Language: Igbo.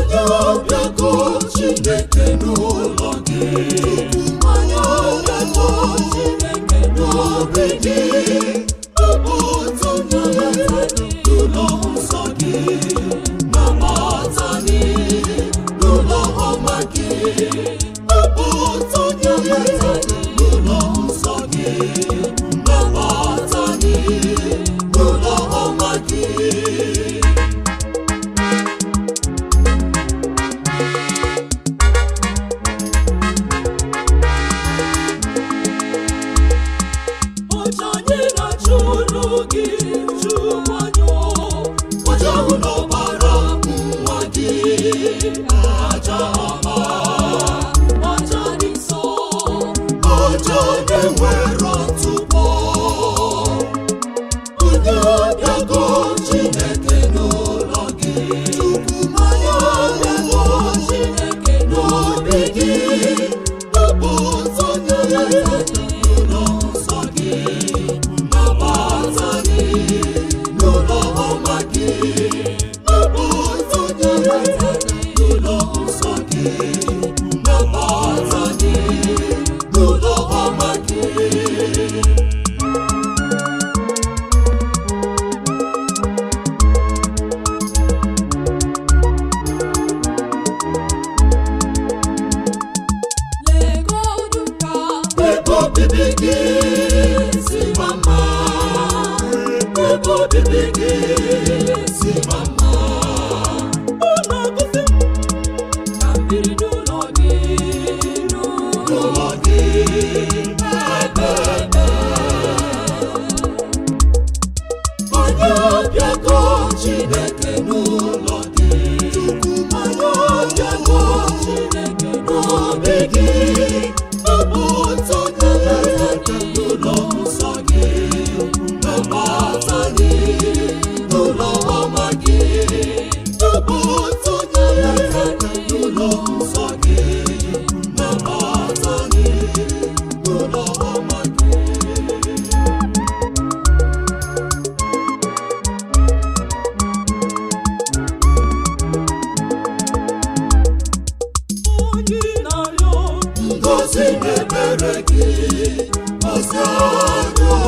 onye ọbịago Chineke n'ụlọ gị, onye ọbịago Chineke n'obi gị, ọ bụ otu onye n'ụlọ nsọ gị, nabata gị n'ụlọ ọma gị, ọ bụ otu onye n'ụlọ nsọ gị, nabata gị n'ụlọ ọma gị. Ngozi na-ebere gị, ọsọ ọjọọ